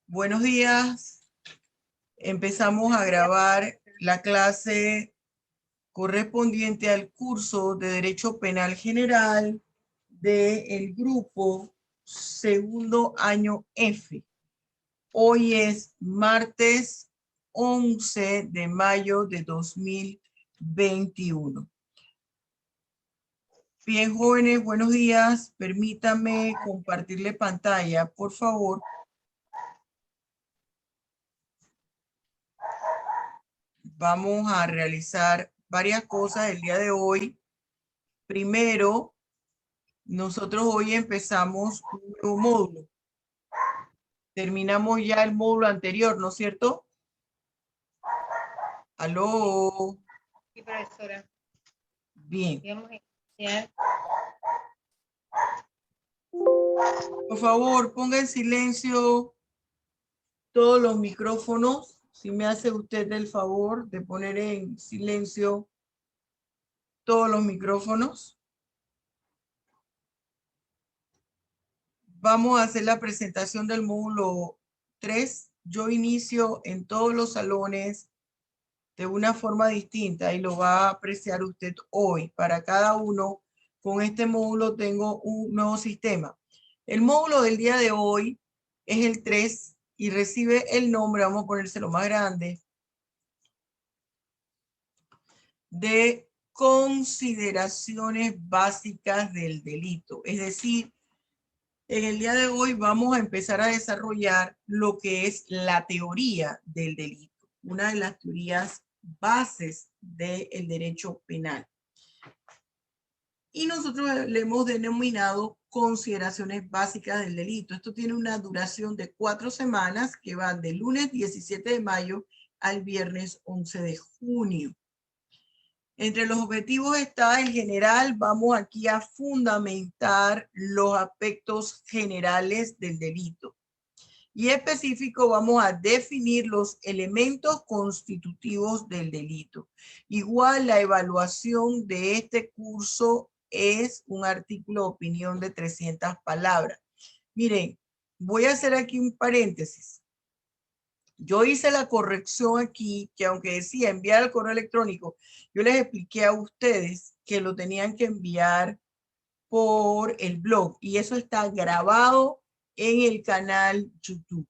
Buenos días. Empezamos a grabar la clase correspondiente al curso de Derecho Penal General del grupo segundo año F. Hoy es martes 11 de mayo de 2021. Bien, jóvenes, buenos días. Permítame compartirle pantalla, por favor. Vamos a realizar varias cosas el día de hoy. Primero, nosotros hoy empezamos un nuevo módulo. Terminamos ya el módulo anterior, ¿no es cierto? ¿Aló? Sí, profesora. Bien. Vamos a iniciar. Por favor, ponga en silencio todos los micrófonos. Si me hace usted el favor de poner en silencio todos los micrófonos. Vamos a hacer la presentación del módulo 3. Yo inicio en todos los salones de una forma distinta y lo va a apreciar usted hoy. Para cada uno, con este módulo tengo un nuevo sistema. El módulo del día de hoy es el 3 y recibe el nombre, vamos a ponérselo más grande, de consideraciones básicas del delito. Es decir, en el día de hoy vamos a empezar a desarrollar lo que es la teoría del delito, una de las teorías bases del derecho penal. Y nosotros le hemos denominado consideraciones básicas del delito. Esto tiene una duración de 4 semanas que van del lunes 17 de mayo al viernes 11 de junio. Entre los objetivos está el general. Vamos aquí a fundamentar los aspectos generales del delito. Y específico vamos a definir los elementos constitutivos del delito. Igual la evaluación de este curso es un artículo de opinión de 300 palabras. Miren, voy a hacer aquí un paréntesis. Yo hice la corrección aquí, que aunque decía enviar al correo electrónico, yo les expliqué a ustedes que lo tenían que enviar por el blog y eso está grabado en el canal YouTube.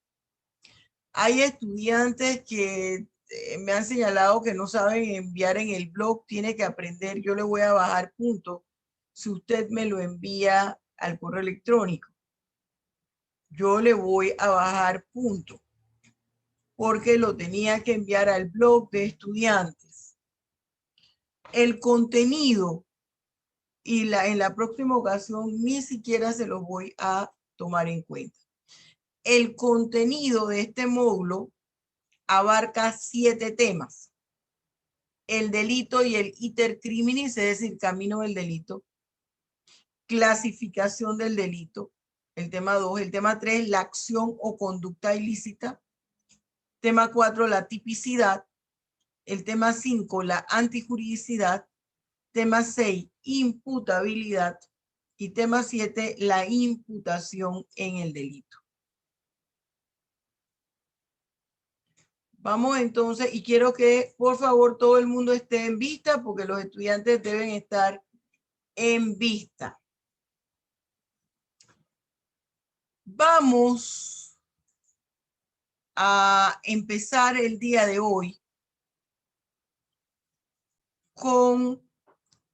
Hay estudiantes que me han señalado que no saben enviar en el blog, tiene que aprender. Yo le voy a bajar punto si usted me lo envía al correo electrónico. Yo le voy a bajar punto porque lo tenía que enviar al blog de estudiantes. El contenido y en la próxima ocasión ni siquiera se los voy a tomar en cuenta. El contenido de este módulo abarca 7 temas. El delito y el iter criminis, es decir, camino del delito. Clasificación del delito, el tema 2. El tema 3, la acción o conducta ilícita. Tema 4, la tipicidad. El tema 5, la antijuridicidad. Tema 6, imputabilidad. Y tema 7, la imputación en el delito. Vamos entonces, y quiero que por favor todo el mundo esté en vista porque los estudiantes deben estar en vista. Vamos a empezar el día de hoy con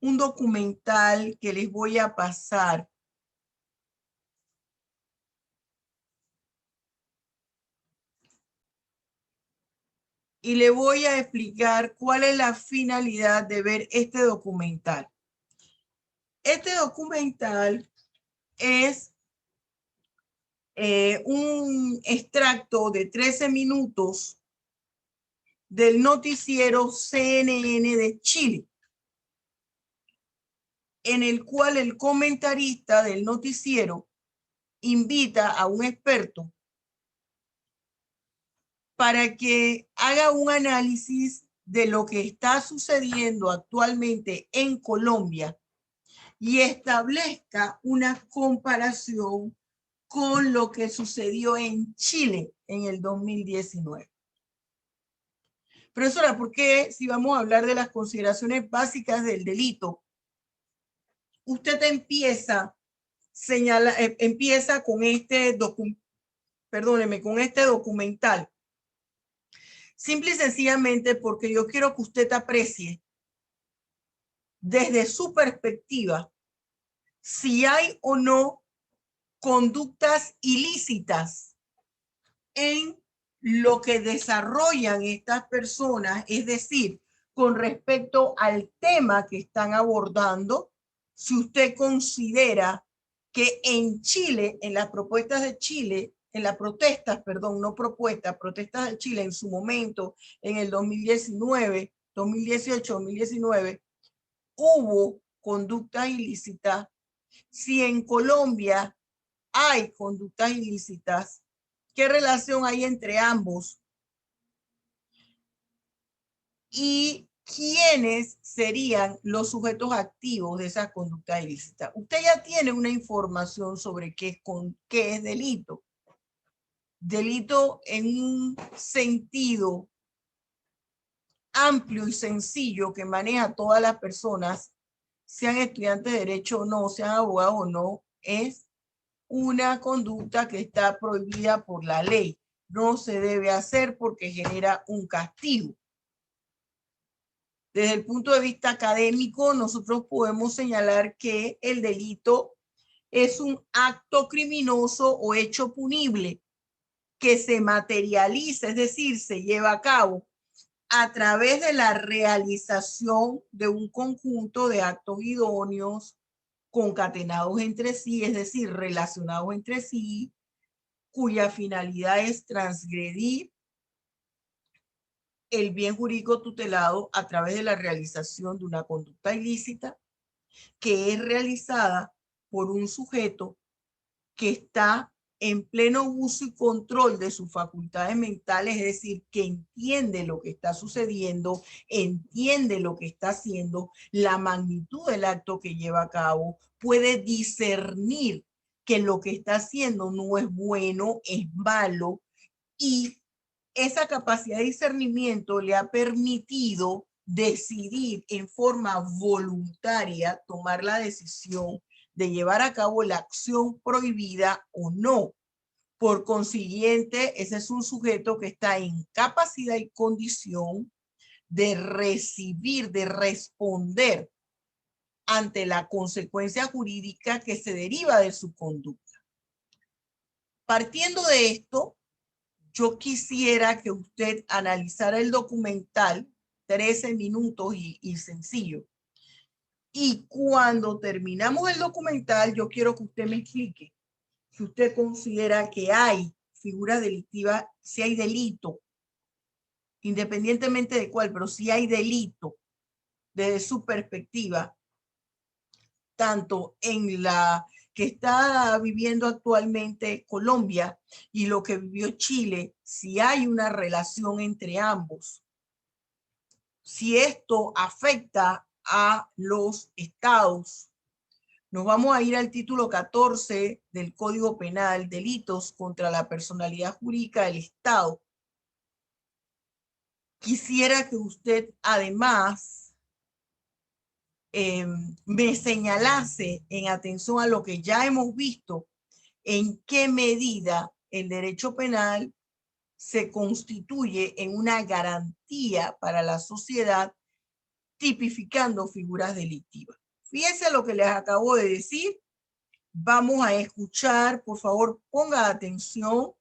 un documental que les voy a pasar. Y le voy a explicar cuál es la finalidad de ver este documental. Este documental es un extracto de 13 minutos del noticiero CNN de Chile, en el cual el comentarista del noticiero invita a un experto para que haga un análisis de lo que está sucediendo actualmente en Colombia y establezca una comparación con lo que sucedió en Chile en el 2019. Profesora, ¿por qué si vamos a hablar de las consideraciones básicas del delito, usted empieza con este documental? Simple y sencillamente porque yo quiero que usted aprecie desde su perspectiva si hay o no conductas ilícitas en lo que desarrollan estas personas, es decir, con respecto al tema que están abordando, si usted considera que en Chile, en las propuestas de Chile, en las protestas, perdón, no propuestas, protestas de Chile en su momento, en el 2019, 2018, 2019, hubo conductas ilícitas, si en Colombia hay conductas ilícitas, ¿qué relación hay entre ambos? ¿Y quiénes serían los sujetos activos de esa conducta ilícita? Usted ya tiene una información sobre qué es delito. Delito en un sentido amplio y sencillo que maneja a todas las personas, sean estudiantes de derecho o no, sean abogados o no, es una conducta que está prohibida por la ley. No se debe hacer porque genera un castigo. Desde el punto de vista académico, nosotros podemos señalar que el delito es un acto criminoso o hecho punible que se materializa, es decir, se lleva a cabo a través de la realización de un conjunto de actos idóneos concatenados entre sí, es decir, relacionados entre sí, cuya finalidad es transgredir el bien jurídico tutelado a través de la realización de una conducta ilícita que es realizada por un sujeto que está en pleno uso y control de sus facultades mentales, es decir, que entiende lo que está sucediendo, entiende lo que está haciendo, la magnitud del acto que lleva a cabo, puede discernir que lo que está haciendo no es bueno, es malo, y esa capacidad de discernimiento le ha permitido decidir en forma voluntaria, tomar la decisión de llevar a cabo la acción prohibida o no. Por consiguiente, ese es un sujeto que está en capacidad y condición de recibir, de responder ante la consecuencia jurídica que se deriva de su conducta. Partiendo de esto, yo quisiera que usted analizara el documental, 13 minutos y sencillo. Y cuando terminamos el documental, yo quiero que usted me explique si usted considera que hay figura delictiva, si hay delito, independientemente de cuál, pero si hay delito desde su perspectiva, tanto en la que está viviendo actualmente Colombia y lo que vivió Chile, si hay una relación entre ambos, si esto afecta a los estados. Nos vamos a ir al título 14 del Código Penal, delitos contra la personalidad jurídica del Estado. Quisiera que usted además me señalase en atención a lo que ya hemos visto, en qué medida el derecho penal se constituye en una garantía para la sociedad, tipificando figuras delictivas. Fíjense lo que les acabo de decir. Vamos a escuchar, por favor, ponga atención,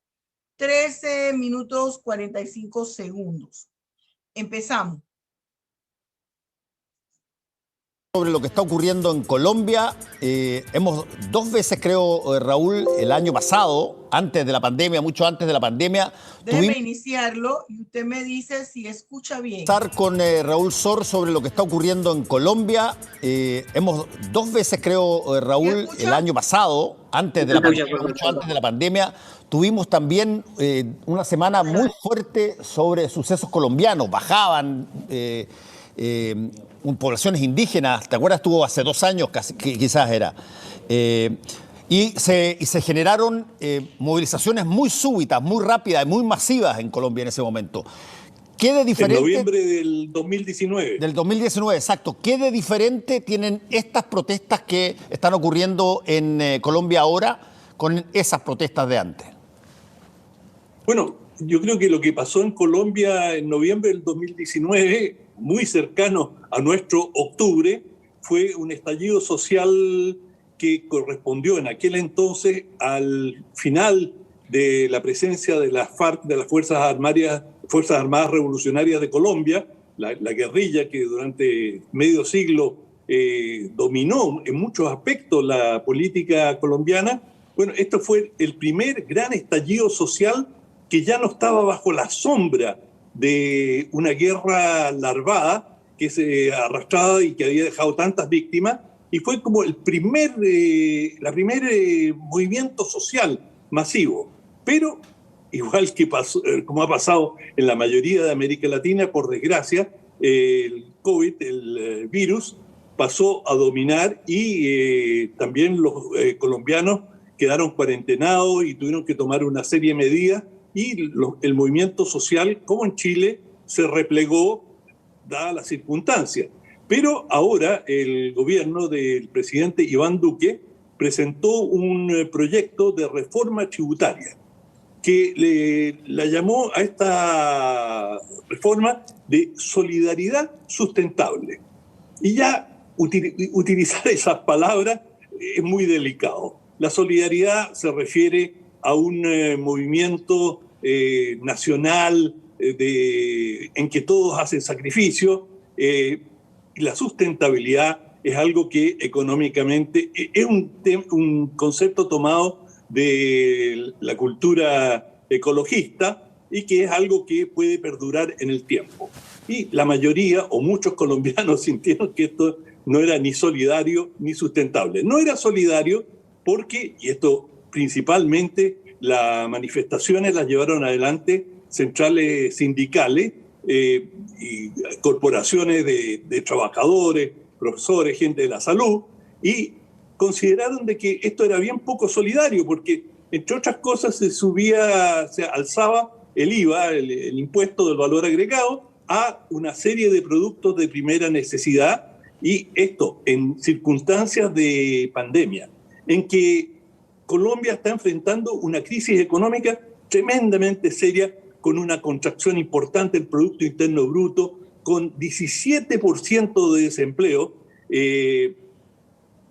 13 minutos 45 segundos. Empezamos. Sobre lo que está ocurriendo en Colombia, hemos dos veces, creo, Raúl, el año pasado, antes de la pandemia, mucho antes de la pandemia, Déjeme iniciarlo y usted me dice si escucha bien. Con Raúl Sor sobre lo que está ocurriendo en Colombia. Hemos dos veces, creo, Raúl, el año pasado, antes de la pandemia, mucho antes de la pandemia, tuvimos también una semana muy fuerte sobre sucesos colombianos. Bajaban poblaciones indígenas, ¿te acuerdas? Estuvo hace 2 años, casi, quizás era. Y se generaron movilizaciones muy súbitas, muy rápidas, muy masivas en Colombia en ese momento. ¿Qué de diferente? En noviembre del 2019. Del 2019, exacto. ¿Qué de diferente tienen estas protestas que están ocurriendo en Colombia ahora con esas protestas de antes? Bueno, yo creo que lo que pasó en Colombia en noviembre del 2019, muy cercano a nuestro octubre, fue un estallido social que correspondió en aquel entonces al final de la presencia de las FARC, de las Fuerzas Armadas Revolucionarias de Colombia, la guerrilla que durante medio siglo dominó en muchos aspectos la política colombiana. Bueno, esto fue el primer gran estallido social que ya no estaba bajo la sombra de una guerra larvada que se arrastraba y que había dejado tantas víctimas, y fue como el primer movimiento social masivo. Pero, igual que pasó, como ha pasado en la mayoría de América Latina, por desgracia, el COVID, el virus, pasó a dominar y también los colombianos quedaron cuarentenados y tuvieron que tomar una serie de medidas, y el movimiento social, como en Chile, se replegó dadas las circunstancias. Pero ahora el gobierno del presidente Iván Duque presentó un proyecto de reforma tributaria que la llamó a esta reforma de solidaridad sustentable. Y ya utilizar esas palabras es muy delicado. La solidaridad se refiere a un movimiento nacional en que todos hacen sacrificio, y la sustentabilidad es algo que económicamente es un concepto tomado de la cultura ecologista y que es algo que puede perdurar en el tiempo. Y la mayoría o muchos colombianos sintieron que esto no era ni solidario ni sustentable. No era solidario porque, y esto principalmente, las manifestaciones las llevaron adelante centrales sindicales y corporaciones de trabajadores, profesores, gente de la salud, y consideraron de que esto era bien poco solidario porque, entre otras cosas, se alzaba el IVA, el impuesto del valor agregado, a una serie de productos de primera necesidad, y esto en circunstancias de pandemia, en que Colombia está enfrentando una crisis económica tremendamente seria, con una contracción importante del Producto Interno Bruto, con 17% de desempleo,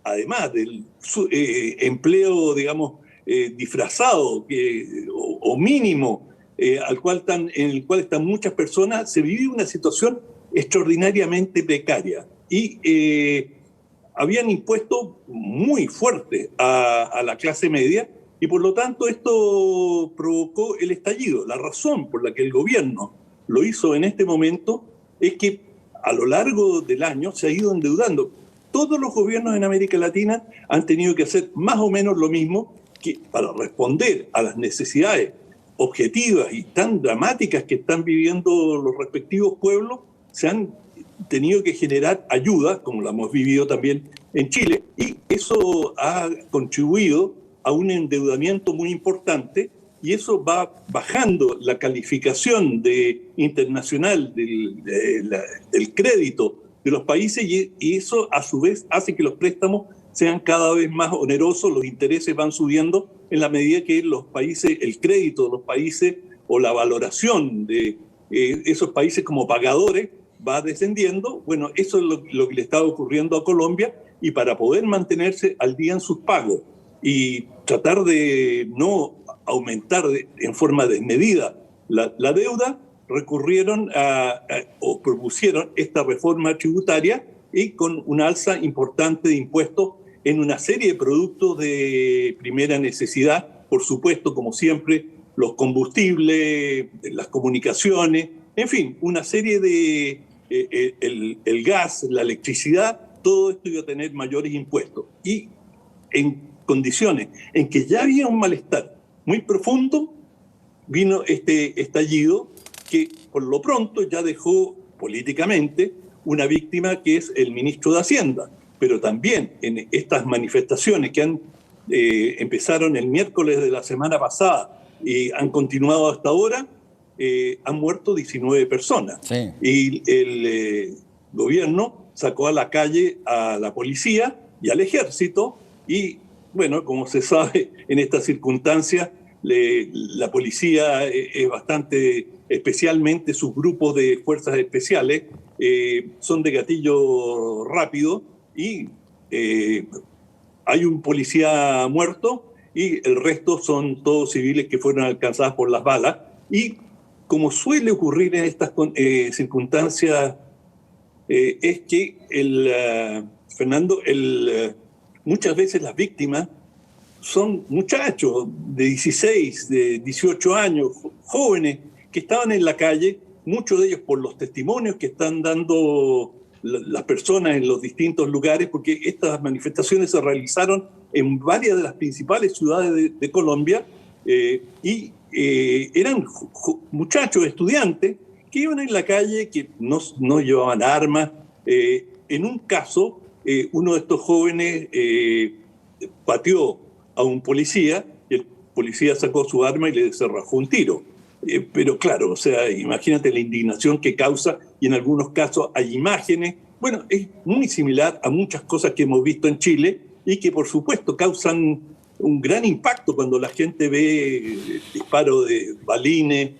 además del empleo, digamos, disfrazado o mínimo, en el cual están muchas personas. Se vive una situación extraordinariamente precaria y habían impuestos muy fuertes a la clase media, y por lo tanto esto provocó el estallido. La razón por la que el gobierno lo hizo en este momento es que a lo largo del año se ha ido endeudando. Todos los gobiernos en América Latina han tenido que hacer más o menos lo mismo, que para responder a las necesidades objetivas y tan dramáticas que están viviendo los respectivos pueblos, se han tenido que generar ayuda, como la hemos vivido también en Chile, y eso ha contribuido a un endeudamiento muy importante, y eso va bajando la calificación internacional del crédito de los países, y eso a su vez hace que los préstamos sean cada vez más onerosos, los intereses van subiendo en la medida que los países, el crédito de los países o la valoración de esos países como pagadores va descendiendo. Bueno, eso es lo que le está ocurriendo a Colombia, y para poder mantenerse al día en sus pagos y tratar de no aumentar en forma desmedida la deuda, recurrieron o propusieron esta reforma tributaria, y con una alza importante de impuestos en una serie de productos de primera necesidad, por supuesto, como siempre, los combustibles, las comunicaciones, en fin, una serie de el gas, la electricidad, todo esto iba a tener mayores impuestos. Y en condiciones en que ya había un malestar muy profundo, vino este estallido que por lo pronto ya dejó políticamente una víctima, que es el ministro de Hacienda. Pero también en estas manifestaciones que han empezaron el miércoles de la semana pasada y han continuado hasta ahora, han muerto 19 personas. Sí. Y el gobierno sacó a la calle a la policía y al ejército y, bueno, como se sabe, en estas circunstancias la policía es bastante, especialmente sus grupos de fuerzas especiales, son de gatillo rápido y hay un policía muerto y el resto son todos civiles que fueron alcanzados por las balas. Y como suele ocurrir en estas circunstancias, es que, Fernando, muchas veces las víctimas son muchachos de 16, de 18 años, jóvenes, que estaban en la calle, muchos de ellos por los testimonios que están dando las personas en los distintos lugares, porque estas manifestaciones se realizaron en varias de las principales ciudades de Colombia, y eran muchachos, estudiantes, que iban en la calle, que no llevaban armas. En un caso, uno de estos jóvenes pateó a un policía, y el policía sacó su arma y le cerrajó un tiro. Pero claro, o sea, imagínate la indignación que causa, y en algunos casos hay imágenes. Bueno, es muy similar a muchas cosas que hemos visto en Chile y que por supuesto causan un gran impacto cuando la gente ve disparos de balines,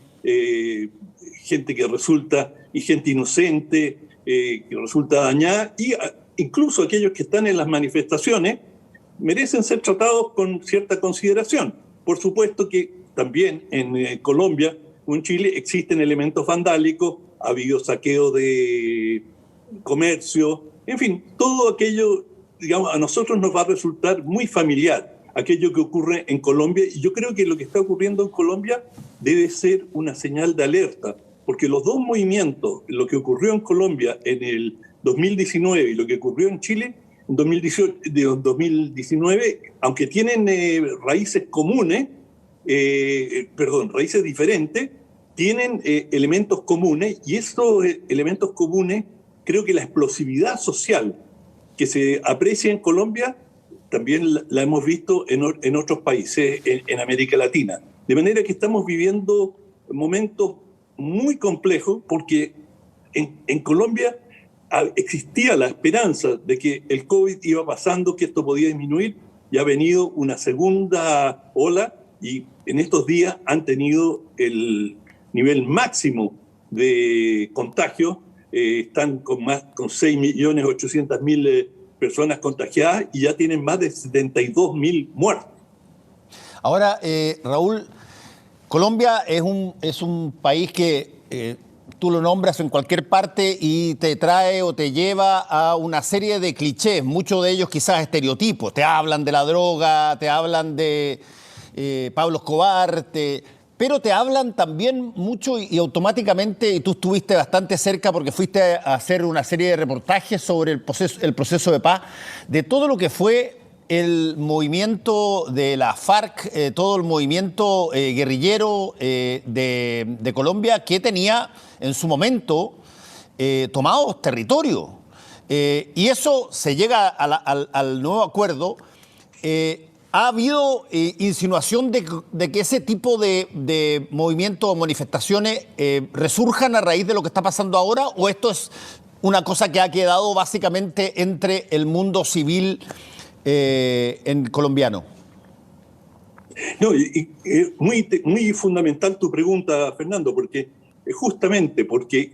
gente que resulta, y gente inocente que resulta dañada, y incluso aquellos que están en las manifestaciones merecen ser tratados con cierta consideración. Por supuesto que también en Colombia o en Chile existen elementos vandálicos, ha habido saqueo de comercio, en fin, todo aquello, digamos, a nosotros nos va a resultar muy familiar aquello que ocurre en Colombia, y yo creo que lo que está ocurriendo en Colombia debe ser una señal de alerta, porque los dos movimientos, lo que ocurrió en Colombia en el 2019 y lo que ocurrió en Chile en 2019, aunque tienen raíces comunes, raíces diferentes, tienen elementos comunes, y estos elementos comunes, creo que la explosividad social que se aprecia en Colombia también la hemos visto en otros países, en América Latina. De manera que estamos viviendo momentos muy complejos, porque en Colombia existía la esperanza de que el COVID iba pasando, que esto podía disminuir, y ha venido una segunda ola, y en estos días han tenido el nivel máximo de contagio. Están con 6.800.000 personas contagiadas y ya tienen más de 72.000 muertos. Ahora, Raúl, Colombia es un país que tú lo nombras en cualquier parte y te trae o te lleva a una serie de clichés, muchos de ellos quizás estereotipos. Te hablan de la droga, te hablan de Pablo Escobar, pero te hablan también mucho y automáticamente, y tú estuviste bastante cerca porque fuiste a hacer una serie de reportajes sobre el proceso de paz, de todo lo que fue el movimiento de la FARC, todo el movimiento guerrillero de Colombia, que tenía en su momento tomados territorios. Y eso se llega al nuevo acuerdo. ¿Ha habido insinuación de que ese tipo de movimientos o manifestaciones resurjan a raíz de lo que está pasando ahora? ¿O esto es una cosa que ha quedado básicamente entre el mundo civil en colombiano? No, muy fundamental tu pregunta, Fernando, porque justamente porque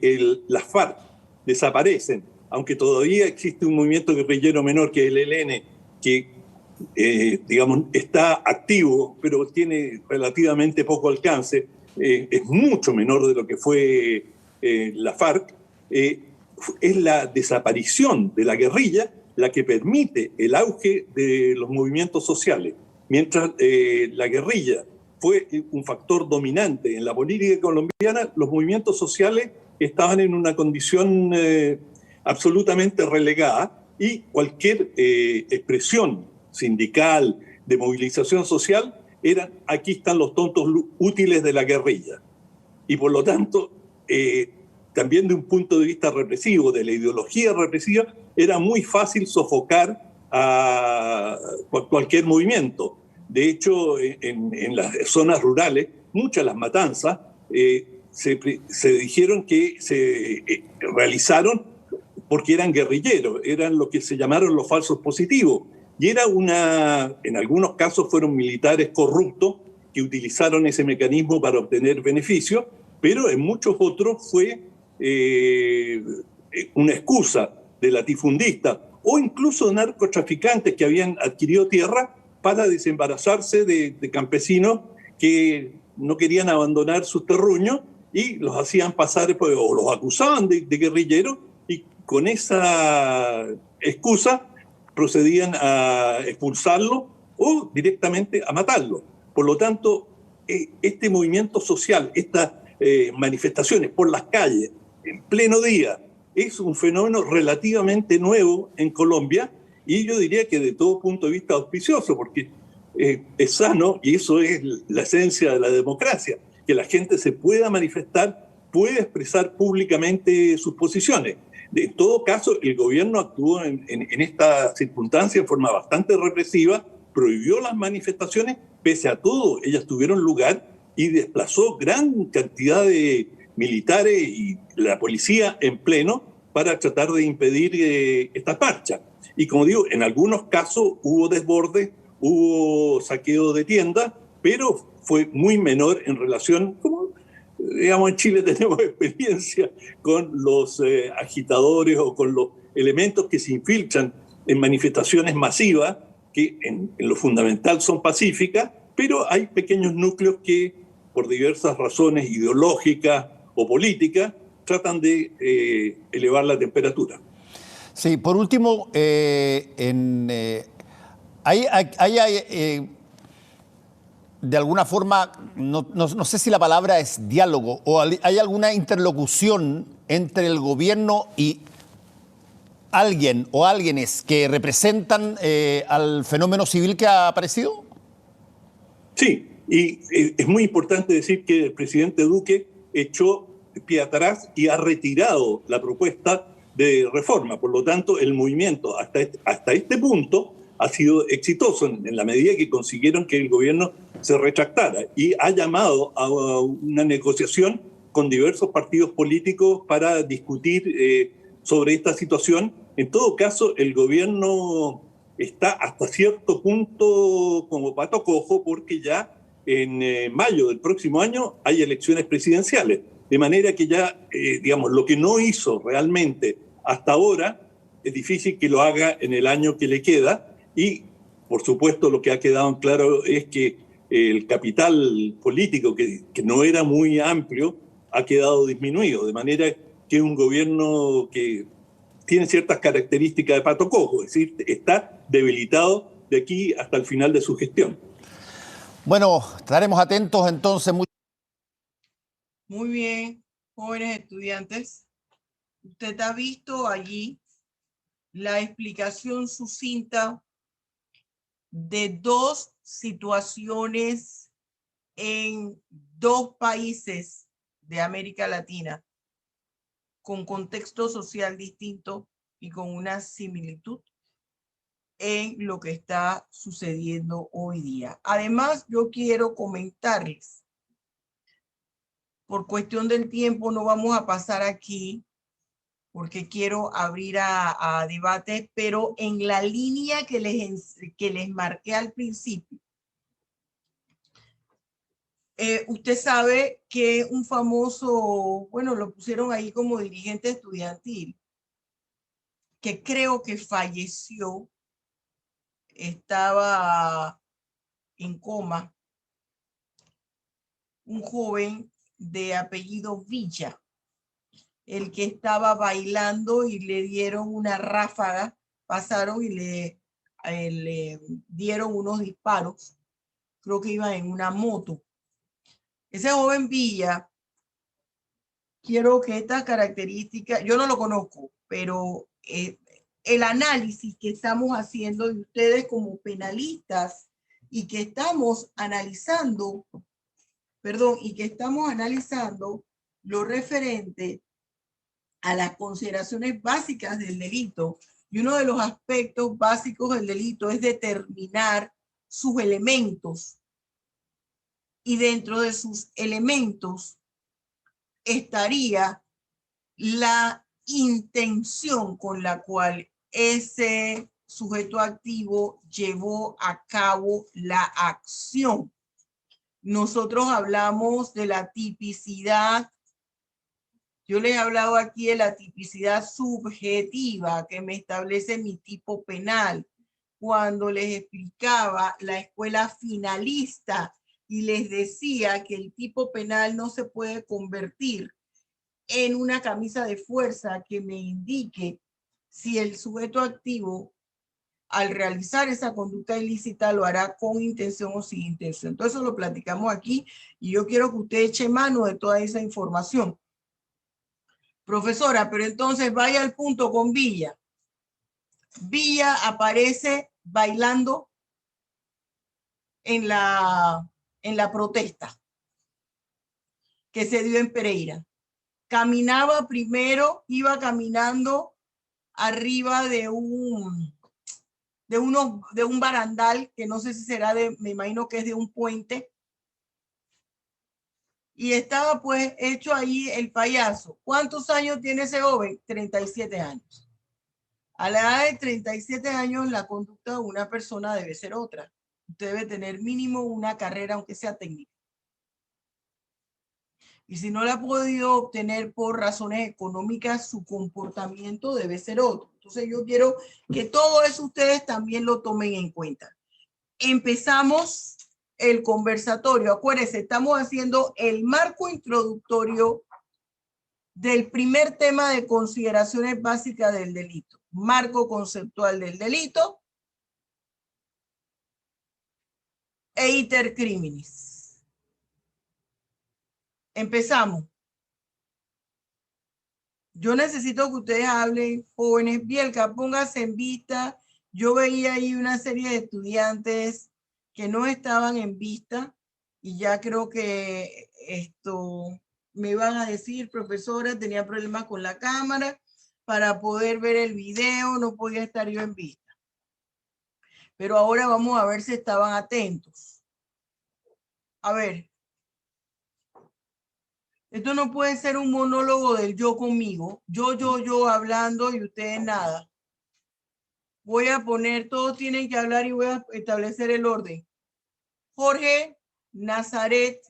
las FARC desaparecen, aunque todavía existe un movimiento guerrillero menor que es el ELN, que digamos, está activo, pero tiene relativamente poco alcance, es mucho menor de lo que fue la FARC, es la desaparición de la guerrilla la que permite el auge de los movimientos sociales. Mientras la guerrilla fue un factor dominante en la política colombiana, los movimientos sociales estaban en una condición absolutamente relegada, y cualquier expresión sindical, de movilización social, aquí están los tontos útiles de la guerrilla. Y por lo tanto, también de un punto de vista represivo, de la ideología represiva, era muy fácil sofocar a cualquier movimiento. De hecho, en las zonas rurales, muchas de las matanzas se dijeron que se realizaron porque eran guerrilleros, eran lo que se llamaron los falsos positivos. Y era en algunos casos fueron militares corruptos que utilizaron ese mecanismo para obtener beneficios, pero en muchos otros fue una excusa de latifundistas o incluso narcotraficantes que habían adquirido tierra para desembarazarse de campesinos que no querían abandonar sus terruños y los hacían pasar, o los acusaban de guerrilleros, y con esa excusa procedían a expulsarlo o directamente a matarlo. Por lo tanto, este movimiento social, estas manifestaciones por las calles en pleno día, es un fenómeno relativamente nuevo en Colombia, y yo diría que de todo punto de vista auspicioso, porque es sano, y eso es la esencia de la democracia, que la gente se pueda manifestar, puede expresar públicamente sus posiciones. En todo caso, el gobierno actuó en esta circunstancia en forma bastante represiva, prohibió las manifestaciones, pese a todo, ellas tuvieron lugar, y desplazó gran cantidad de militares y la policía en pleno para tratar de impedir esta marcha. Y como digo, en algunos casos hubo desbordes, hubo saqueo de tiendas, pero fue muy menor en relación, como digamos en Chile tenemos experiencia con los agitadores o con los elementos que se infiltran en manifestaciones masivas, que en lo fundamental son pacíficas, pero hay pequeños núcleos que por diversas razones ideológicas o políticas tratan de elevar la temperatura. Sí, por último, hay de alguna forma, no sé si la palabra es diálogo, o hay alguna interlocución entre el gobierno y alguien o alguienes que representan al fenómeno civil que ha aparecido. Sí, y es muy importante decir que el presidente Duque echó pie atrás y ha retirado la propuesta de reforma. Por lo tanto, el movimiento hasta este punto ha sido exitoso en la medida que consiguieron que el gobierno se retractara, y ha llamado a una negociación con diversos partidos políticos para discutir sobre esta situación. En todo caso, el gobierno está hasta cierto punto como pato cojo, porque ya en mayo del próximo año hay elecciones presidenciales. De manera que ya, digamos, lo que no hizo realmente hasta ahora, es difícil que lo haga en el año que le queda. Y, por supuesto, lo que ha quedado en claro es que el capital político, que no era muy amplio, ha quedado disminuido. De manera que es un gobierno que tiene ciertas características de pato cojo, es decir, está debilitado de aquí hasta el final de su gestión. Bueno, estaremos atentos entonces. Muy bien, jóvenes estudiantes. Usted ha visto allí la explicación sucinta de dos situaciones en dos países de América Latina con contexto social distinto y con una similitud en lo que está sucediendo hoy día. Además, yo quiero comentarles, por cuestión del tiempo no vamos a pasar aquí porque quiero abrir a debate, pero en la línea que les marqué al principio. Usted sabe que un famoso, bueno, lo pusieron ahí como dirigente estudiantil, que creo que falleció, estaba en coma, un joven de apellido Villa, el que estaba bailando y le dieron una ráfaga, pasaron y le dieron unos disparos, creo que iba en una moto. Ese joven Villa, quiero que estas características, yo no lo conozco, pero el análisis que estamos haciendo de ustedes como penalistas y que estamos analizando, lo referente a las consideraciones básicas del delito, Y uno de los aspectos básicos del delito es determinar sus elementos. Y dentro de sus elementos estaría la intención con la cual ese sujeto activo llevó a cabo la acción. Nosotros hablamos de la tipicidad. Yo les he hablado aquí de la tipicidad subjetiva que me establece mi tipo penal. Cuando les explicaba la escuela finalista y les decía que el tipo penal no se puede convertir en una camisa de fuerza que me indique si el sujeto activo al realizar esa conducta ilícita lo hará con intención o sin intención. Entonces eso lo platicamos aquí y yo quiero que usted eche mano de toda esa información. Profesora, pero entonces vaya al punto con Villa. Villa aparece bailando en la protesta que se dio en Pereira. Caminaba primero, iba caminando arriba de un barandal, que no sé si será me imagino que es de un puente. Y estaba pues hecho ahí el payaso. ¿Cuántos años tiene ese joven? 37 años. A la edad de 37 años, la conducta de una persona debe ser otra. Usted debe tener mínimo una carrera, aunque sea técnica. Y si no la ha podido obtener por razones económicas, su comportamiento debe ser otro. Entonces yo quiero que todo eso ustedes también lo tomen en cuenta. Empezamos el conversatorio. Acuérdense, estamos haciendo el marco introductorio del primer tema de consideraciones básicas del delito. Marco conceptual del delito e iter criminis. Empezamos. Yo necesito que ustedes hablen, jóvenes. Bielka, póngase en vista. Yo veía ahí una serie de estudiantes que no estaban en vista y ya creo que me iban a decir, profesora, tenía problemas con la cámara para poder ver el video, no podía estar yo en vista. Pero ahora vamos a ver si estaban atentos. A ver. Esto no puede ser un monólogo del yo conmigo. Yo hablando y ustedes nada. Voy a poner, todos tienen que hablar y voy a establecer el orden. Jorge, Nazaret,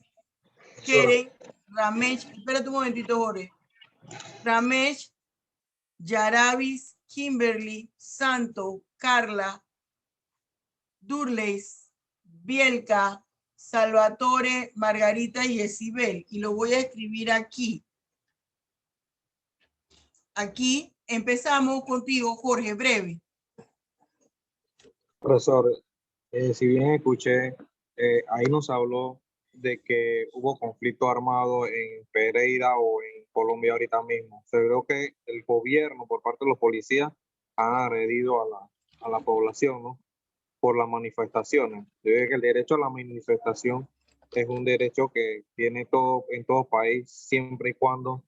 Keren, Ramesh, espérate un momentito, Jorge. Ramesh, Yaravis, Kimberly, Santo, Carla, Durleis, Bielka, Salvatore, Margarita y Esibel. Y lo voy a escribir aquí. Aquí empezamos contigo, Jorge, breve. Profesor, si bien escuché, ahí nos habló de que hubo conflicto armado en Pereira o en Colombia ahorita mismo. Se vio que el gobierno, por parte de los policías, han agredido a la población, ¿no? Por las manifestaciones. Yo digo que el derecho a la manifestación es un derecho que tiene todo en todo país, siempre y cuando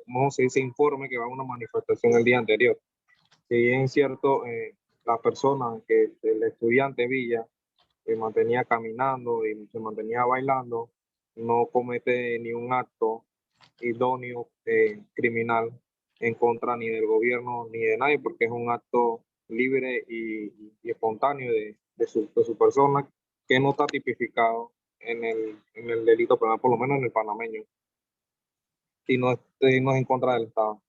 ¿cómo se dice? Informe que va a una manifestación el día anterior. Si bien es cierto, la persona el estudiante Villa, se mantenía caminando y se mantenía bailando, no comete ni un acto idóneo criminal en contra ni del gobierno ni de nadie, porque es un acto libre y espontáneo de su persona, que no está tipificado en el delito penal, por lo menos en el panameño, y no es en contra del Estado.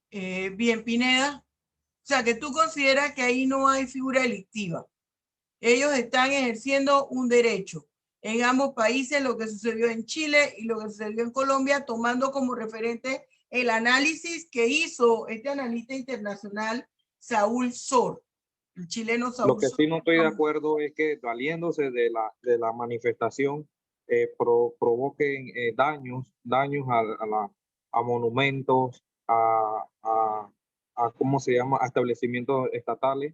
Bien, Pineda. O sea, que tú consideras que ahí no hay figura delictiva. Ellos están ejerciendo un derecho en ambos países, lo que sucedió en Chile y lo que sucedió en Colombia, tomando como referente el análisis que hizo este analista internacional, Saúl Sor, el chileno Saúl Lo que Sor. sí no estoy de acuerdo es que, valiéndose de la manifestación, provoquen daños a monumentos, ¿cómo se llama? A establecimientos estatales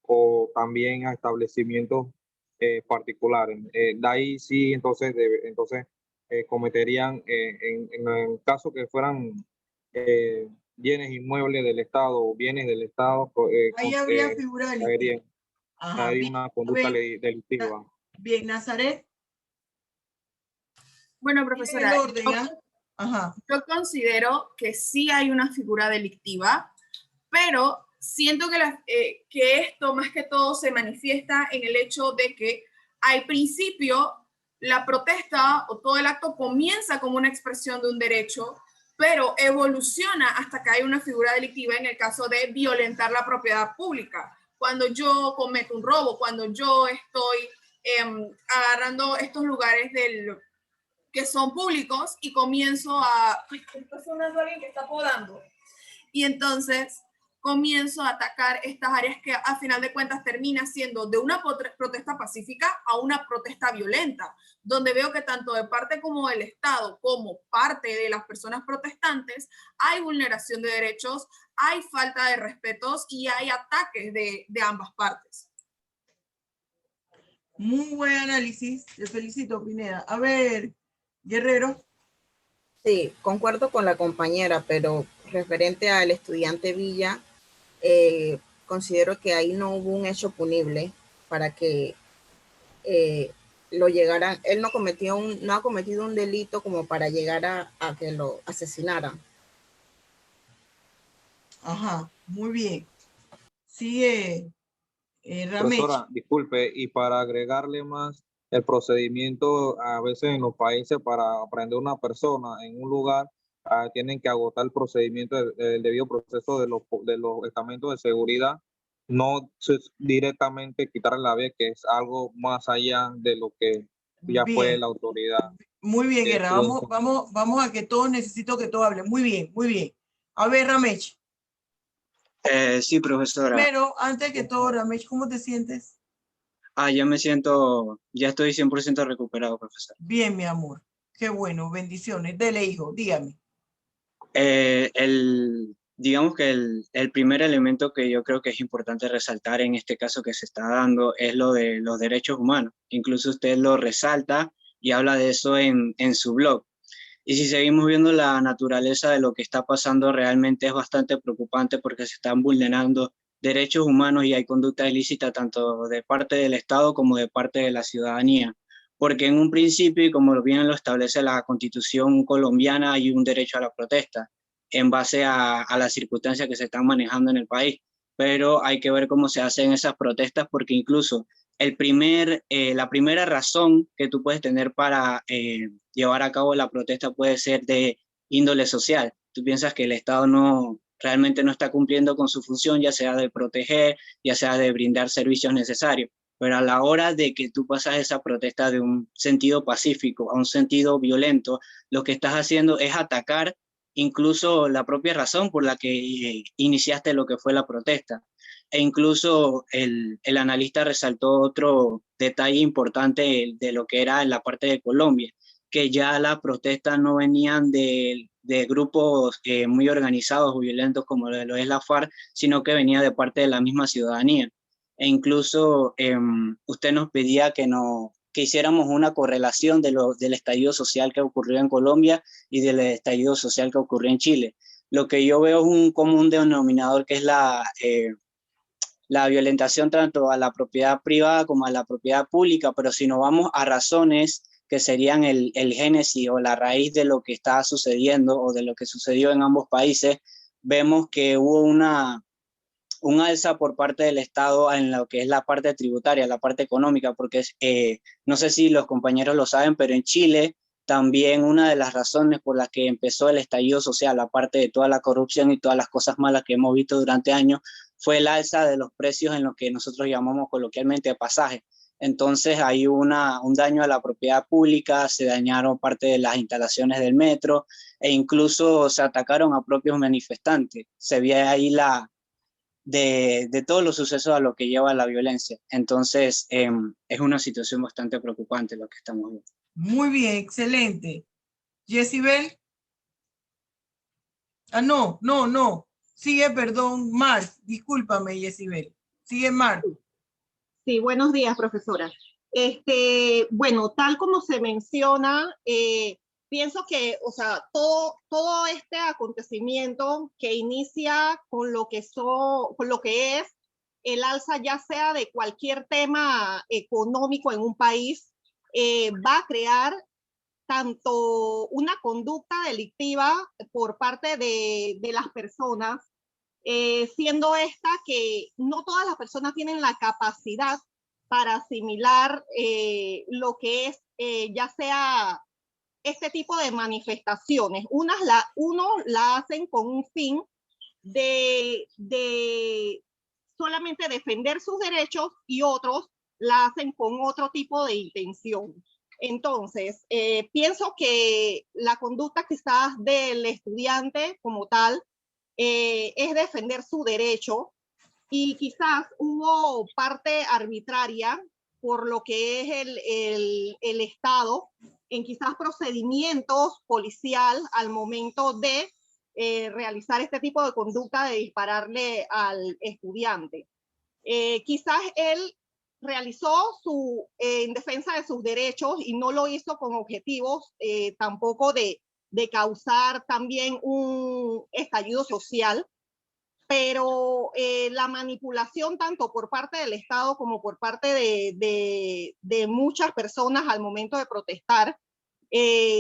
o también a establecimientos particulares. De ahí sí, entonces cometerían, en el caso que fueran bienes inmuebles del Estado o bienes del Estado, Ahí habría figura delictiva. Ajá, hay bien, una conducta bien, delictiva. bien, Nazaret. Bueno, Miren el profesora, orden, ¿ah? Ajá. yo considero que sí hay una figura delictiva, pero siento que esto más que todo se manifiesta en el hecho de que al principio la protesta o todo el acto comienza como una expresión de un derecho, pero evoluciona hasta que hay una figura delictiva en el caso de violentar la propiedad pública. Cuando yo cometo un robo, cuando yo estoy agarrando estos lugares que son públicos y comienzo a... Está sonando alguien que está podando. Y entonces comienzo a atacar estas áreas que a final de cuentas termina siendo de una protesta pacífica a una protesta violenta, donde veo que tanto de parte como del Estado, como parte de las personas protestantes, hay vulneración de derechos, hay falta de respetos y hay ataques de ambas partes. Muy buen análisis. Te felicito, Pineda. A ver, Guerrero. Sí, concuerdo con la compañera, pero referente al estudiante Villa, considero que ahí no hubo un hecho punible para que lo llegaran. Él no ha cometido un delito como para llegar a que lo asesinaran. Ajá, muy bien. Sigue, Ramesh. Profesora, disculpe, y para agregarle más, el procedimiento a veces en los países para prender a una persona en un lugar, tienen que agotar el procedimiento, el debido proceso de los estamentos de seguridad, no directamente quitarle la vía, que es algo más allá de lo que ya fue Bien. la autoridad. Muy bien, Guerra. Vamos a que todos, necesito que todos hablen. Muy bien, muy bien. A ver, Ramesh. Sí, profesora. Pero antes que todo, Ramesh, ¿cómo te sientes? Ya estoy 100% recuperado, profesor. Bien, mi amor. Qué bueno, bendiciones. Dele, hijo, dígame. Digamos que el primer elemento que yo creo que es importante resaltar en este caso que se está dando es lo de los derechos humanos. Incluso usted lo resalta y habla de eso en su blog. Y si seguimos viendo la naturaleza de lo que está pasando, realmente es bastante preocupante porque se están vulnerando derechos humanos y hay conducta ilícita tanto de parte del Estado como de parte de la ciudadanía. Porque en un principio, y como bien lo establece la Constitución colombiana, hay un derecho a la protesta en base a las circunstancias que se están manejando en el país. Pero hay que ver cómo se hacen esas protestas porque incluso la primera razón que tú puedes tener para llevar a cabo la protesta puede ser de índole social. Tú piensas que el Estado realmente no está cumpliendo con su función, ya sea de proteger, ya sea de brindar servicios necesarios. Pero a la hora de que tú pasas esa protesta de un sentido pacífico a un sentido violento, lo que estás haciendo es atacar incluso la propia razón por la que iniciaste lo que fue la protesta. E incluso el analista resaltó otro detalle importante de lo que era en la parte de Colombia, que ya las protestas no venían de grupos muy organizados o violentos como lo es la FARC, sino que venía de parte de la misma ciudadanía. E incluso usted nos pedía que hiciéramos una correlación del estallido social que ocurrió en Colombia y del estallido social que ocurrió en Chile. Lo que yo veo es un común denominador que es la violentación tanto a la propiedad privada como a la propiedad pública, pero si nos vamos a razones que serían el génesis o la raíz de lo que está sucediendo o de lo que sucedió en ambos países, vemos que hubo un alza por parte del Estado en lo que es la parte tributaria, la parte económica, porque no sé si los compañeros lo saben, pero en Chile también una de las razones por las que empezó el estallido social, aparte de toda la corrupción y todas las cosas malas que hemos visto durante años, fue el alza de los precios en lo que nosotros llamamos coloquialmente pasaje. Entonces hay un daño a la propiedad pública, se dañaron parte de las instalaciones del metro e incluso se atacaron a propios manifestantes. Se ve ahí de todos los sucesos a lo que lleva la violencia. Entonces es una situación bastante preocupante lo que estamos viendo. Muy bien, excelente. Yesibel. No. Sigue, perdón, Marc. Discúlpame, Yesibel. Sigue Marc. Sí, buenos días, profesora. Bueno, tal como se menciona, pienso que, o sea, todo este acontecimiento que inicia con lo que, con lo que es el alza, ya sea de cualquier tema económico en un país, va a crear tanto una conducta delictiva por parte de las personas, siendo esta que no todas las personas tienen la capacidad para asimilar lo que es ya sea este tipo de manifestaciones. Uno la hacen con un fin de solamente defender sus derechos y otros la hacen con otro tipo de intención. Entonces, pienso que la conducta quizás del estudiante como tal es defender su derecho y quizás hubo parte arbitraria por lo que es el Estado en quizás procedimientos policial al momento de realizar este tipo de conducta de dispararle al estudiante. Quizás él realizó en defensa de sus derechos y no lo hizo con objetivos tampoco de causar también un estallido social, pero la manipulación tanto por parte del Estado como por parte de muchas personas al momento de protestar,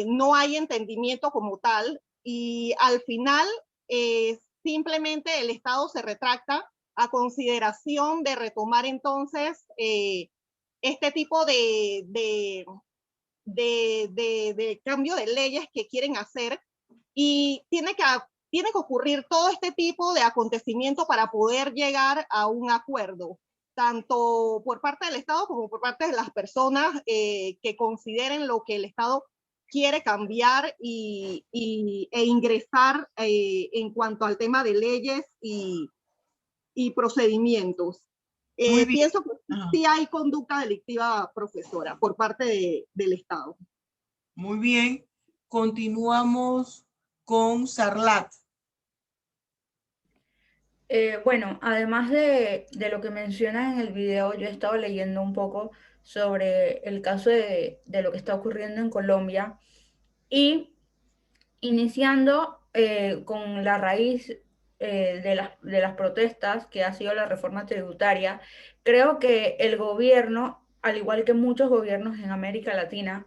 no hay entendimiento como tal y al final simplemente el Estado se retracta a consideración de retomar entonces este tipo de cambio de leyes que quieren hacer y tiene que ocurrir todo este tipo de acontecimiento para poder llegar a un acuerdo, tanto por parte del Estado como por parte de las personas que consideren lo que el Estado quiere cambiar e ingresar en cuanto al tema de leyes y procedimientos. Pienso que sí hay conducta delictiva, profesora, por parte del Estado. Muy bien. Continuamos con Sarlat. Bueno, además de lo que mencionas en el video, yo he estado leyendo un poco sobre el caso de lo que está ocurriendo en Colombia y iniciando con la raíz de las protestas, que ha sido la reforma tributaria, creo que el gobierno, al igual que muchos gobiernos en América Latina,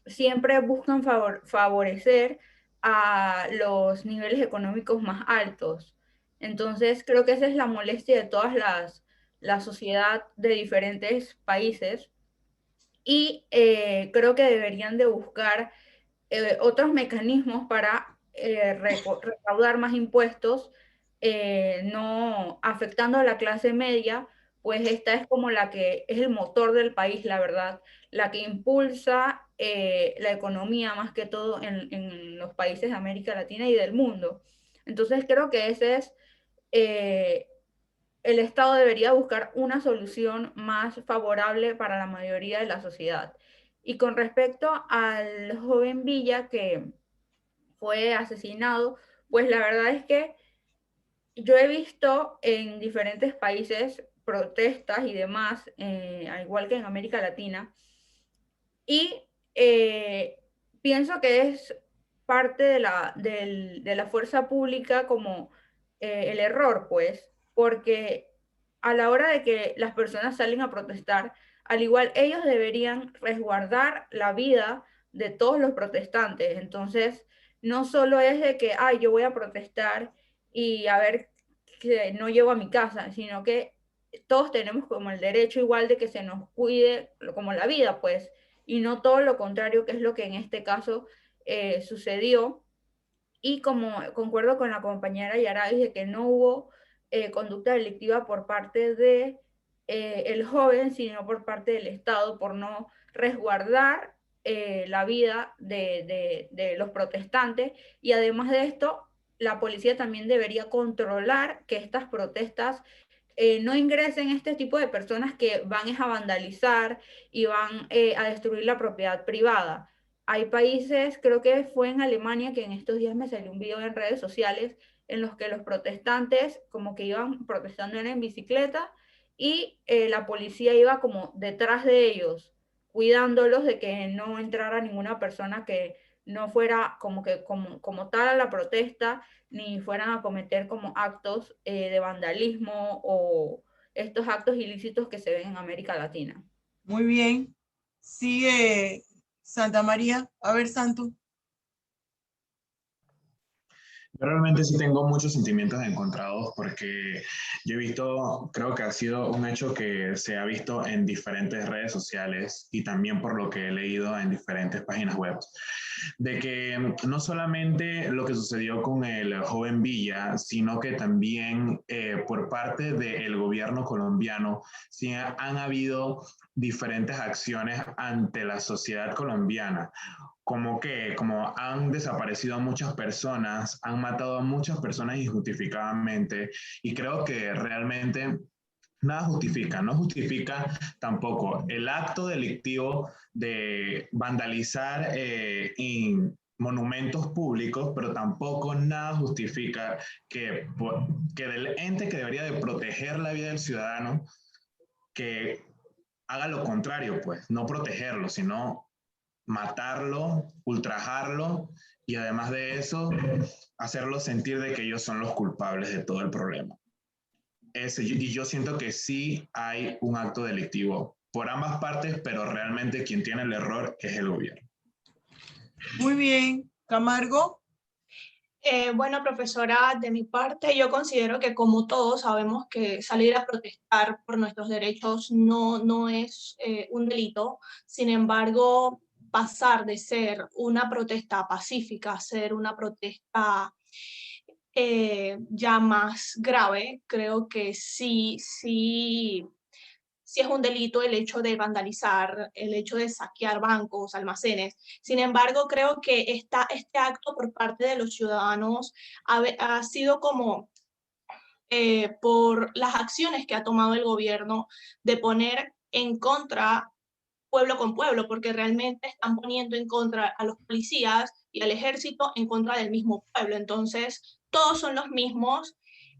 siempre buscan favorecer a los niveles económicos más altos. Entonces, creo que esa es la molestia de todas la sociedad de diferentes países y creo que deberían de buscar otros mecanismos para recaudar más impuestos, no afectando a la clase media, pues esta es como la que es el motor del país, la verdad, la que impulsa la economía más que todo en los países de América Latina y del mundo. Entonces creo que ese es, el Estado debería buscar una solución más favorable para la mayoría de la sociedad. Y con respecto al joven Villa que fue asesinado, pues la verdad es que yo he visto en diferentes países protestas y demás, al igual que en América Latina, y pienso que es parte de la fuerza pública como el error, pues, porque a la hora de que las personas salen a protestar, al igual ellos deberían resguardar la vida de todos los protestantes. Entonces, no solo es de que, ay, yo voy a protestar y a ver que no llego a mi casa, sino que todos tenemos como el derecho igual de que se nos cuide como la vida, pues, y no todo lo contrario, que es lo que en este caso sucedió. Y como concuerdo con la compañera Yaray de que no hubo conducta delictiva por parte de el joven, sino por parte del Estado, por no resguardar la vida de los protestantes. Y además de esto, la policía también debería controlar que estas protestas no ingresen este tipo de personas que van a vandalizar y van a destruir la propiedad privada. Hay países, creo que fue en Alemania, que en estos días me salió un video en redes sociales en los que los protestantes como que iban protestando en bicicleta y la policía iba como detrás de ellos, cuidándolos de que no entrara ninguna persona que no fuera como tal a la protesta, ni fueran a cometer como actos de vandalismo o estos actos ilícitos que se ven en América Latina. Muy bien. Sigue Santa María. A ver, Santo. Yo realmente sí tengo muchos sentimientos encontrados porque yo he visto, creo que ha sido un hecho que se ha visto en diferentes redes sociales y también por lo que he leído en diferentes páginas web, de que no solamente lo que sucedió con el joven Villa, sino que también por parte del gobierno colombiano sí han habido diferentes acciones ante la sociedad colombiana. Como han desaparecido a muchas personas, han matado a muchas personas injustificadamente, y creo que realmente nada justifica, no justifica tampoco el acto delictivo de vandalizar monumentos públicos, pero tampoco nada justifica que del ente que debería de proteger la vida del ciudadano, que haga lo contrario, pues, no protegerlo, sino matarlo, ultrajarlo y además de eso, hacerlo sentir de que ellos son los culpables de todo el problema. Y yo siento que sí hay un acto delictivo por ambas partes, pero realmente quien tiene el error es el gobierno. Muy bien. Camargo. Bueno, profesora, de mi parte, yo considero que como todos sabemos que salir a protestar por nuestros derechos no es un delito. Sin embargo, pasar de ser una protesta pacífica a ser una protesta ya más grave, creo que sí es un delito el hecho de vandalizar, el hecho de saquear bancos, almacenes. Sin embargo, creo que este acto por parte de los ciudadanos ha sido como por las acciones que ha tomado el gobierno de poner en contra pueblo con pueblo, porque realmente están poniendo en contra a los policías y al ejército en contra del mismo pueblo. Entonces, todos son los mismos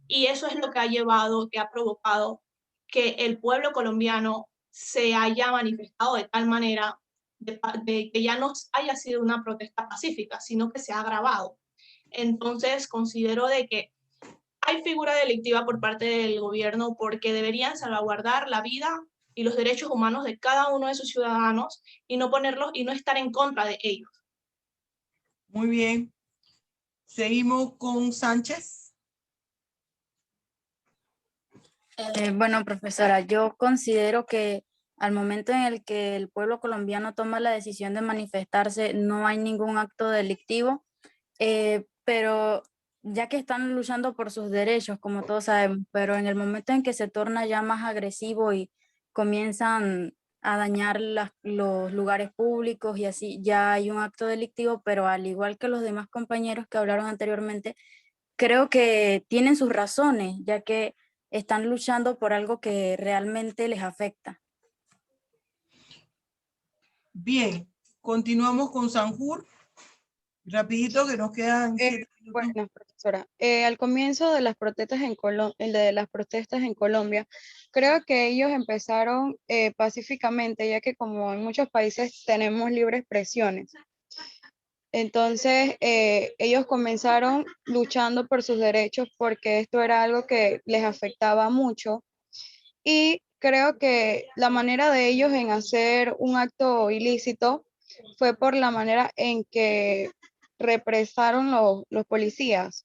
y eso es lo que ha provocado que el pueblo colombiano se haya manifestado de tal manera de que ya no haya sido una protesta pacífica, sino que se ha agravado. Entonces, considero de que hay figura delictiva por parte del gobierno porque deberían salvaguardar la vida y los derechos humanos de cada uno de sus ciudadanos y no ponerlos y no estar en contra de ellos. Muy bien. Seguimos con Sánchez. Bueno, profesora, yo considero que al momento en el que el pueblo colombiano toma la decisión de manifestarse, no hay ningún acto delictivo, pero ya que están luchando por sus derechos, como todos sabemos, pero en el momento en que se torna ya más agresivo y comienzan a dañar los lugares públicos y así, ya hay un acto delictivo, pero al igual que los demás compañeros que hablaron anteriormente, creo que tienen sus razones, ya que están luchando por algo que realmente les afecta. Bien, continuamos con Sanjur. Rapidito que nos quedan 7 minutos. Bueno, profesora, al comienzo de las protestas en Colombia, creo que ellos empezaron pacíficamente, ya que como en muchos países tenemos libres expresiones. Entonces, ellos comenzaron luchando por sus derechos porque esto era algo que les afectaba mucho. Y creo que la manera de ellos en hacer un acto ilícito fue por la manera en que represaron los policías.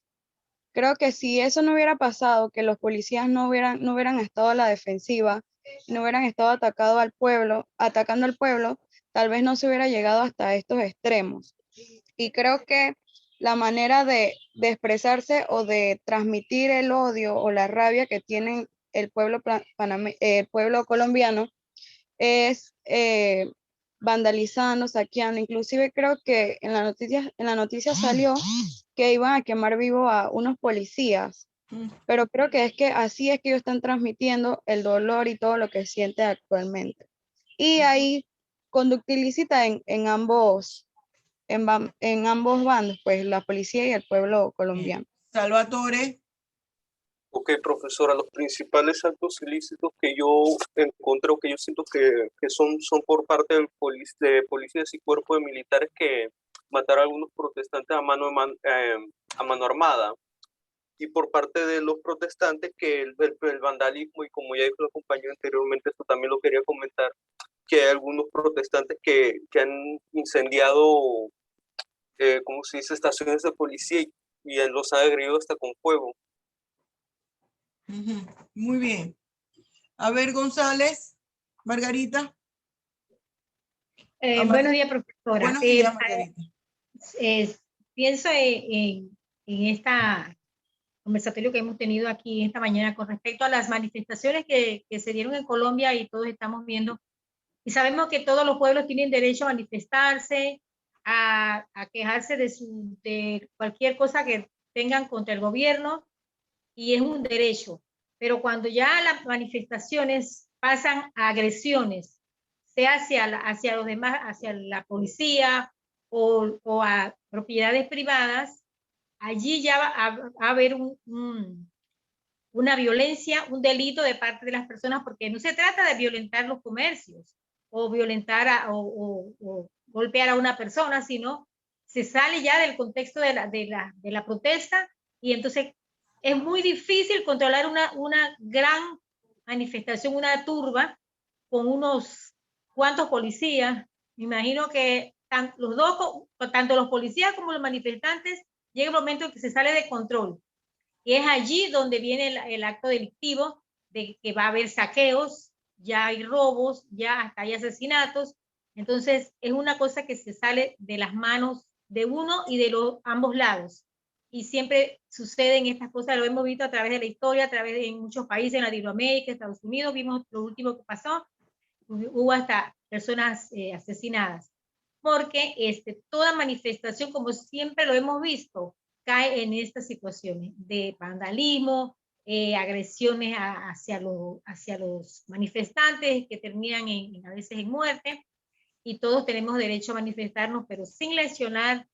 Creo que si eso no hubiera pasado, que los policías no hubieran estado a la defensiva, no hubieran estado atacando al pueblo, tal vez no se hubiera llegado hasta estos extremos. Y creo que la manera de expresarse o de transmitir el odio o la rabia que tienen el pueblo colombiano es vandalizando, saqueando. Inclusive creo que en la noticia salió que iban a quemar vivo a unos policías. Pero creo que así es que ellos están transmitiendo el dolor y todo lo que sienten actualmente. Y hay conducta ilícita en ambos bandos, pues la policía y el pueblo colombiano. Salvatore. Ok, profesora, los principales actos ilícitos que yo encontré o que yo siento que son por parte de policías y cuerpos de militares que matar a algunos protestantes a mano armada. Y por parte de los protestantes que el vandalismo, y como ya dijo la compañera anteriormente, esto también lo quería comentar, que hay algunos protestantes que han incendiado, ¿cómo se dice?, estaciones de policía y los han agredido hasta con fuego. Muy bien. A ver, González, Margarita. Buenos días, profesora. Buenos días, Margarita. Pienso en esta conversatorio que hemos tenido aquí esta mañana con respecto a las manifestaciones que se dieron en Colombia y todos estamos viendo. Y sabemos que todos los pueblos tienen derecho a manifestarse, a quejarse de cualquier cosa que tengan contra el gobierno, y es un derecho. Pero cuando ya las manifestaciones pasan a agresiones, sea hacia los demás, hacia la policía o a propiedades privadas, allí ya va a haber una violencia, un delito de parte de las personas, porque no se trata de violentar los comercios o violentar o golpear a una persona, sino se sale ya del contexto de la protesta, y entonces es muy difícil controlar una gran manifestación, una turba con unos cuantos policías. Me imagino que tanto los policías como los manifestantes llega un momento en que se sale de control. Y es allí donde viene el acto delictivo, de que va a haber saqueos, ya hay robos, ya hasta hay asesinatos. Entonces es una cosa que se sale de las manos de uno y de ambos lados. Y siempre suceden estas cosas, lo hemos visto a través de la historia, a través de muchos países, en Latinoamérica, Estados Unidos, vimos lo último que pasó, hubo hasta personas asesinadas. Porque toda manifestación, como siempre lo hemos visto, cae en estas situaciones de vandalismo, agresiones hacia los manifestantes que terminan a veces en muerte, y todos tenemos derecho a manifestarnos, pero sin lesionar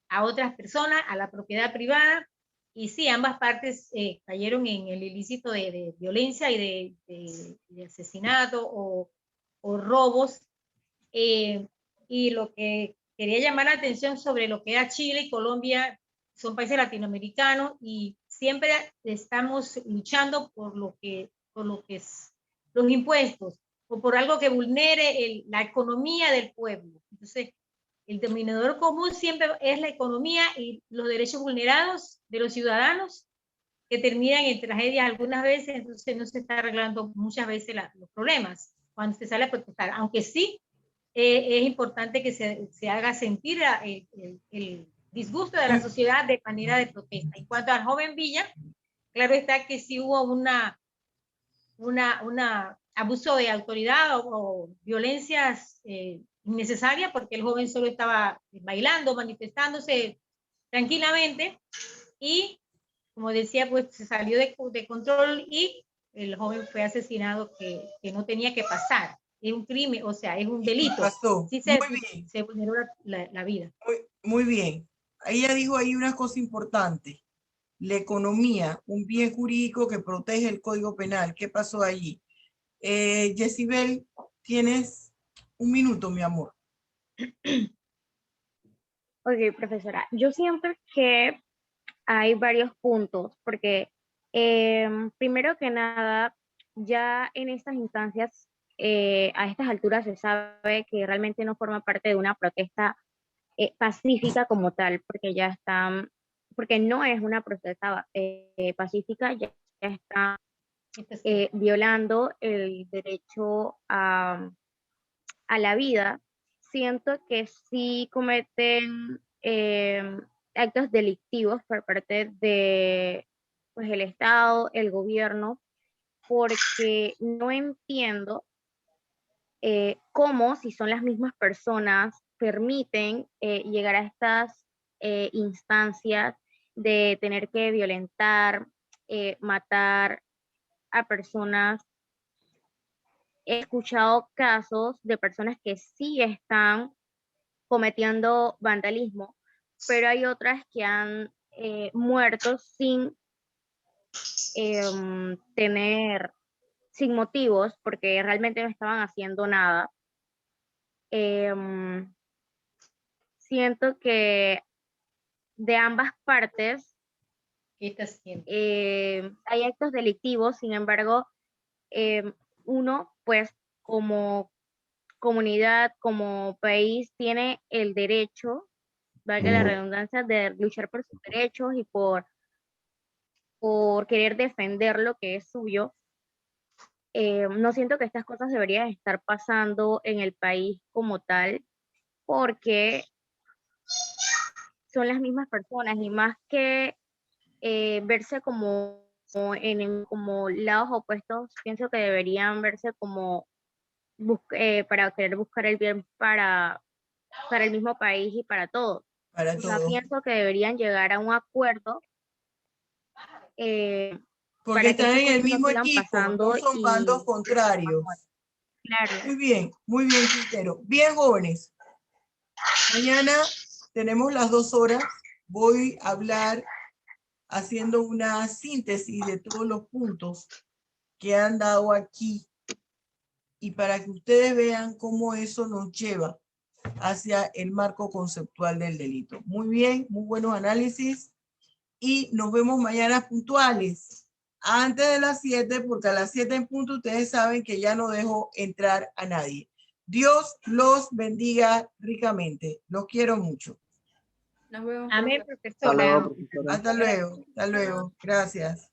a otras personas, a la propiedad privada. Y sí, ambas partes cayeron en el ilícito de violencia y de asesinato o robos. Y lo que quería llamar la atención sobre lo que era Chile y Colombia, son países latinoamericanos y siempre estamos luchando por lo que es los impuestos o por algo que vulnere la economía del pueblo. Entonces, el denominador común siempre es la economía y los derechos vulnerados de los ciudadanos, que terminan en tragedias algunas veces. Entonces no se está arreglando muchas veces los problemas cuando se sale a protestar, aunque sí es importante que se haga sentir el disgusto de la sociedad de manera de protesta. En cuanto al joven Villa, claro está que sí hubo una abuso de autoridad o violencias innecesarias, porque el joven solo estaba bailando, manifestándose tranquilamente, y como decía, pues se salió de control y el joven fue asesinado, que no tenía que pasar. Es un crimen, o sea, es un delito. Pasó. Sí Muy bien. se vulneró la vida. Muy bien. Ella dijo ahí una cosa importante. La economía, un bien jurídico que protege el Código Penal. ¿Qué pasó allí? Yesibel, tienes un minuto, mi amor. Ok, profesora. Yo siento que hay varios puntos, porque primero que nada, ya en estas instancias, a estas alturas se sabe que realmente no forma parte de una protesta pacífica como tal, porque no es una protesta pacífica, ya está violando el derecho a la vida. Siento que sí cometen actos delictivos por parte de pues, el Estado, el gobierno, porque no entiendo cómo, si son las mismas personas, permiten llegar a estas instancias de tener que violentar, matar a personas. He escuchado casos de personas que sí están cometiendo vandalismo, pero hay otras que han muerto sin sin motivos, porque realmente no estaban haciendo nada. siento que de ambas partes hay actos delictivos, sin embargo, uno, pues, como comunidad, como país, tiene el derecho, valga la redundancia, de luchar por sus derechos y por querer defender lo que es suyo. No siento que estas cosas deberían estar pasando en el país como tal, porque son las mismas personas y más que verse como como lados opuestos, pienso que deberían verse como para querer buscar el bien para el mismo país y para todos. Para O sea, todos. pienso que deberían llegar a un acuerdo porque para que están estas en el cosas no mismo sigan equipo, pasando no son y bandos contrarios. claro. Muy bien, Quintero. Bien, jóvenes. Mañana tenemos las 2 horas. Voy a hablar haciendo una síntesis de todos los puntos que han dado aquí y para que ustedes vean cómo eso nos lleva hacia el marco conceptual del delito. Muy bien, muy buenos análisis y nos vemos mañana puntuales antes de las 7, porque a las 7 en punto ustedes saben que ya no dejo entrar a nadie. Dios los bendiga ricamente. Los quiero mucho. Nos vemos. Amén, profesora. Hasta luego. Hasta luego. Gracias.